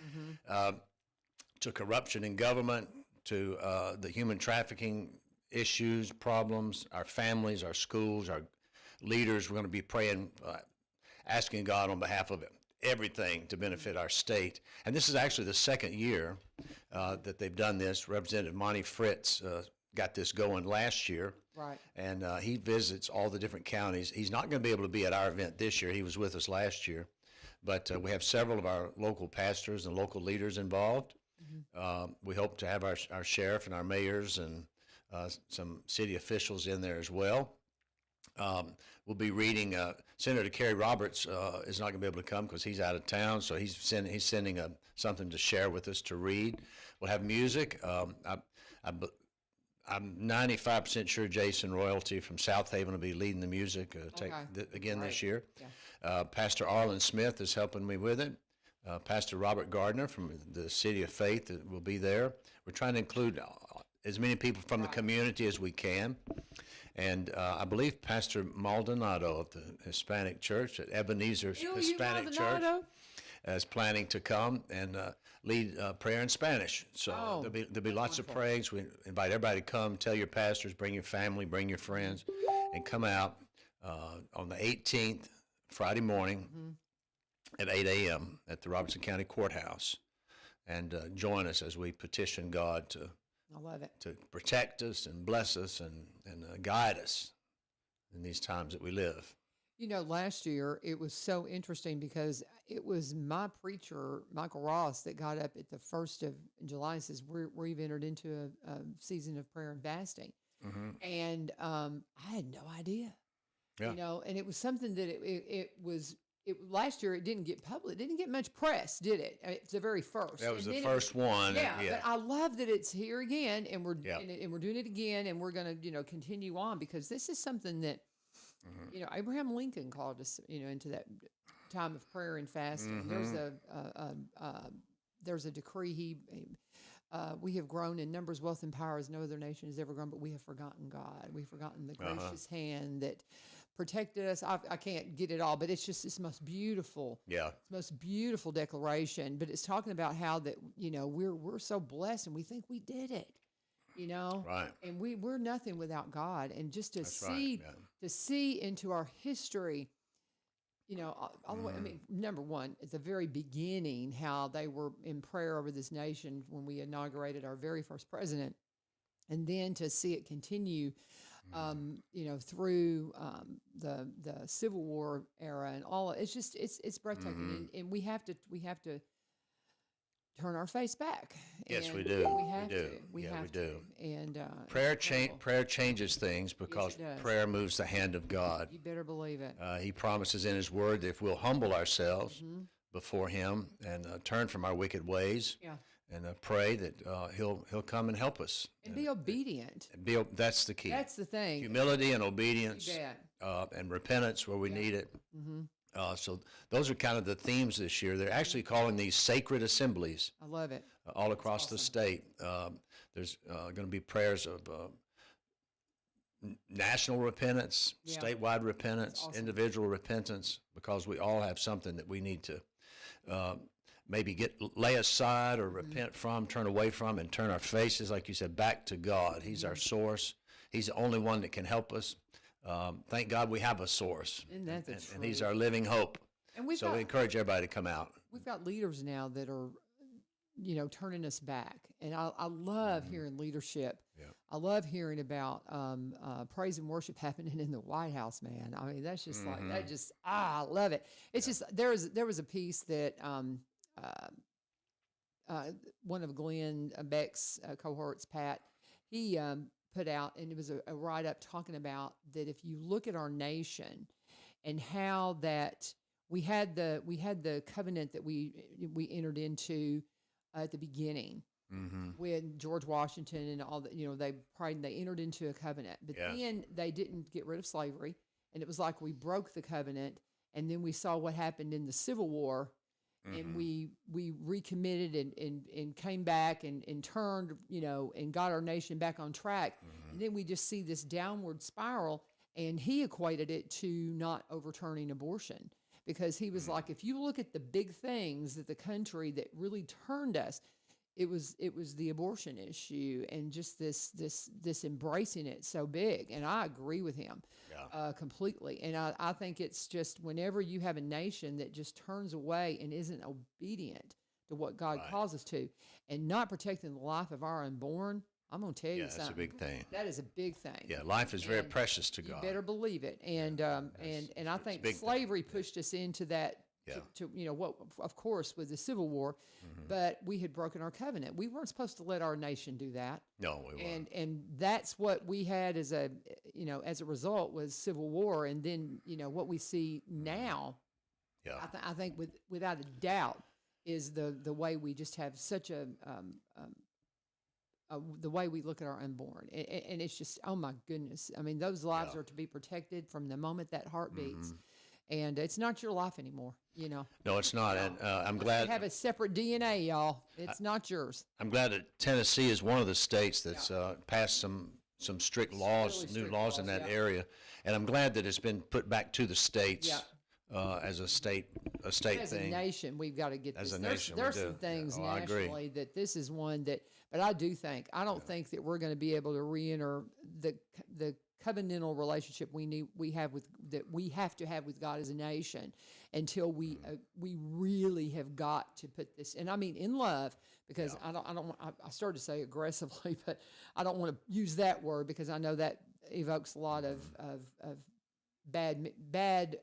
to corruption in government, to the human trafficking issues, problems, our families, our schools, our leaders. We're going to be praying, asking God on behalf of everything to benefit our state. And this is actually the second year that they've done this. Representative Monty Fritz got this going last year. Right. And he visits all the different counties. He's not going to be able to be at our event this year. He was with us last year. But we have several of our local pastors and local leaders involved. We hope to have our sheriff and our mayors and some city officials in there as well. We'll be reading. Senator Kerry Roberts is not going to be able to come because he's out of town, so he's sending something to share with us to read. We'll have music. I'm 95% sure Jason Royalty from South Haven will be leading the music again this year. Yeah. Pastor Arlen Smith is helping me with it. Pastor Robert Gardner from the City of Faith will be there. We're trying to include as many people from the community as we can. And I believe Pastor Maldonado of the Hispanic Church at Ebenezer Hispanic Church is planning to come and lead prayer in Spanish. So there'll be lots of prayings. We invite everybody to come. Tell your pastors, bring your family, bring your friends, and come out on the 18th, Friday morning at 8 a.m. at the Robertson County Courthouse, and join us as we petition God to protect us and bless us and guide us in these times that we live. You know, last year it was so interesting because it was my preacher, Michael Ross, that got up at the 1st of July and says, we've entered into a season of prayer and fasting. And I had no idea, you know, and it was something that last year it didn't get public. It didn't get much press, did it? It's the very first. That was the first one. Yeah, but I love that it's here again, and we're doing it again, and we're going to Mm-hmm. continue on because this is something that Abraham Lincoln called us into that time of prayer and fasting. There's a decree. We have grown in numbers, wealth, and power as no other nation has ever grown, but we have forgotten God. We've forgotten the gracious hand that protected us. I can't get it all, but it's just this most beautiful, most beautiful declaration. But it's talking about how that we're so blessed, and we think we did it, right? And we're nothing without God, and just to see into our history. All the way, I mean, number one, at the very beginning, how they were in prayer over this nation when we inaugurated our very first president, and then to see it continue, through the Civil War era and all. It's breathtaking, and we have to turn our face back. Yes, and we do. We have to. And prayer changes things because prayer moves the hand of God. You better believe it. He promises in His Word that if we'll humble ourselves before Him and turn from our wicked ways, and pray that He'll come and help us and be obedient. That's the key. That's the thing. Humility and obedience, and repentance where we need it. So those are kind of the themes this year. They're actually calling these sacred assemblies. I love it. All across the state. There's going to be prayers of national repentance, statewide repentance, individual repentance, because we all have something that we need to maybe lay aside or repent from, turn away from, and turn our faces, like you said, back to God. He's our source. He's the only one that can help us. Thank God we have a source, and He's our living hope. And we encourage everybody to come out. We've got leaders now that are, turning us back, and I love hearing leadership. Yeah. I love hearing about praise and worship happening in the White House. Man, I mean that's just like that. I love it. It's just there was a piece that one of Glenn Beck's cohorts, Pat, he put out, and it was a write-up talking about that if you look at our nation and how that we had the covenant that we entered into at the beginning when George Washington and all the, they entered into a covenant, but then they didn't get rid of slavery, and it was like we broke the covenant, and then we saw what happened in the Civil War. And we recommitted and came back and turned, and got our nation back on track. And then we just see this downward spiral. And he equated it to not overturning abortion, because he was like, if you look at the big things that the country that really turned us, it was the abortion issue and just this embracing it so big. And I agree with him completely. And I think it's just whenever you have a nation that just turns away and isn't obedient to what God calls us to, and not protecting the life of our unborn, I'm going to tell you something. That's a big thing. That is a big thing. Yeah, life is very precious to God. You better believe it. And I think slavery pushed us into that. To what, of course, with the Civil War, but we had broken our covenant. We weren't supposed to let our nation do that. No, we weren't. And that's what we had as a result was Civil War. And then what we see now, I think without a doubt, is the way we just have such the way we look at our unborn, and it's just, oh my goodness. I mean, those lives are to be protected from the moment that heart beats. And it's not your life anymore, No, it's not. And I'm glad. You have a separate DNA, y'all. It's not yours. I'm glad that Tennessee is one of the states that's passed some strict laws, really new strict laws in that area. And I'm glad that it's been put back to the states as a state As thing. a nation, we've got to get this. As a nation, we there's do. some things Yeah. Oh, I agree. nationally that this is one that, but I don't think that we're going to be able to re-enter the covenantal relationship we have to have with God as a nation until we really have got to put this, and I mean in love, because I started to say aggressively, but I don't want to use that word because I know that evokes a lot of bad.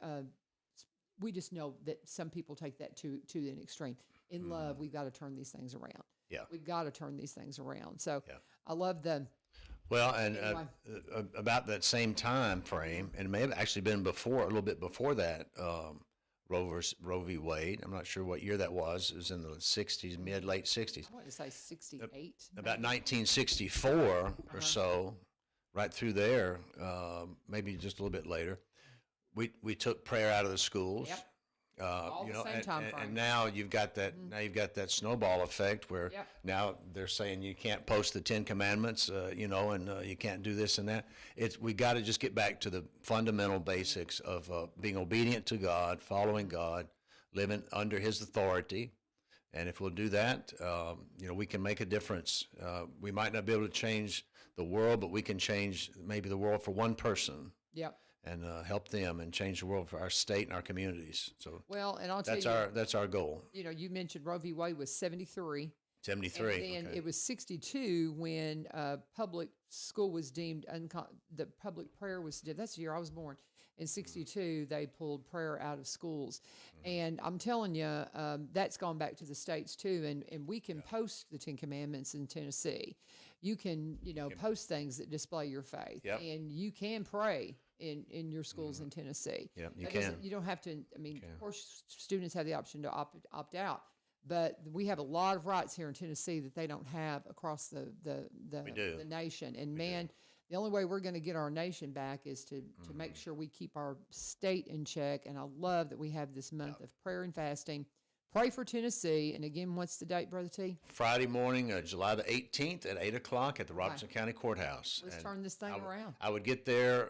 We just know that some people take that to an extreme. In love, we've got to turn these things around. Yeah, we've got to turn these things around. So I love the. Well, and about that same time frame, and it may have actually been a little bit before that, Roe v. Wade. I'm not sure what year that was. It was in the 60s, late 60s. I want to say 68. About 1964 or so, right through there, maybe just a little bit later, we took prayer out of the schools. Yep. All the same time frame. And now you've got that. Now you've got that snowball effect where now they're saying you can't post the 10 Commandments, and you can't do this and that. We got to just get back to the fundamental basics of being obedient to God, following God, living under His authority, and if we'll do that, we can make a difference. We might not be able to change the world, but we can change maybe the world for one person. Yep. And help them and change the world for our state and our communities. So and I'll tell you, that's our goal. You mentioned Roe v. Wade was 73. 73. And then it was 62 when public school was deemed the public prayer was. That's the year I was born. In 62, they pulled prayer out of schools, and I'm telling you, that's gone back to the states too. And we can post the 10 Commandments in Tennessee. You can post things that display your faith, and you can pray in your schools in Tennessee. Yeah, you can. You don't have to. I mean, of course, students have the option to opt out, but we have a lot of rights here in Tennessee that they don't have across the nation. And the only way we're going to get our nation back is to make sure we keep our state in check. And I love that we have this month of prayer and fasting. Pray for Tennessee. And again, what's the date, Brother T? Friday morning, July the 18th at 8 o'clock at the Robertson County Courthouse. Let's turn this thing around. I would get there,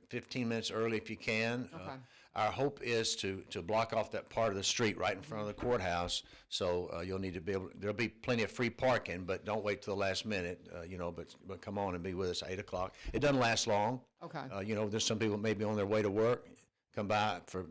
15 minutes early if you can. Okay. Our hope is to block off that part of the street right in front of the courthouse. So you'll need to be able. There'll be plenty of free parking, but don't wait till the last minute. But come on and be with us at 8 o'clock. It doesn't last long. Okay. There's some people maybe on their way to work, come by for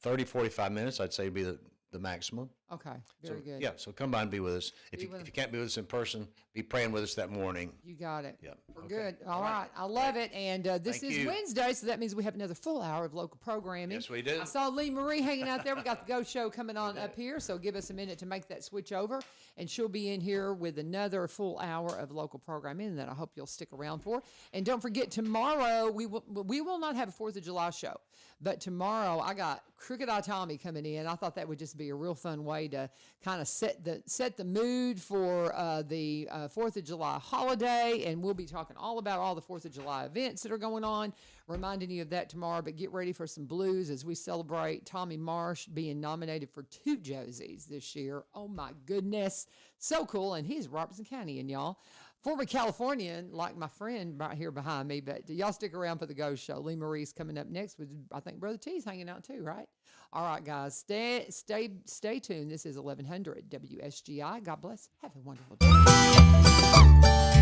30, 45 minutes. I'd say would be the maximum. Okay, very good. Yeah, so come by and be with us. If you can't be with us in person, be praying with us that morning. You got it. Yeah. We're good. All right. I love it. And this Thank is you. Wednesday, so that means we have another full hour of local programming. Yes, we do. I saw Lee Marie hanging out there. We got the Go Show coming on up here, so give us a minute to make that switch over. And she'll be in here with another full hour of local programming that I hope you'll stick around for. And don't forget, tomorrow we will not have a 4th of July show. But tomorrow I got Crooked Eye Tommy coming in. I thought that would just be a real fun way to kind of set the mood for the 4th of July holiday. And we'll be talking all about all the 4th of July events that are going on, reminding you of that tomorrow. But get ready for some blues as we celebrate Tommy Marsh being nominated for 2 Josies this year. Oh, my goodness. So cool. And he's Robertson County, and y'all. Former Californian, like my friend right here behind me, but y'all stick around for the Go Show. Lee Marie's coming up next with, I think, Brother T's hanging out too, right? All right, guys, stay tuned. This is 1100 WSGI. God bless. Have a wonderful day.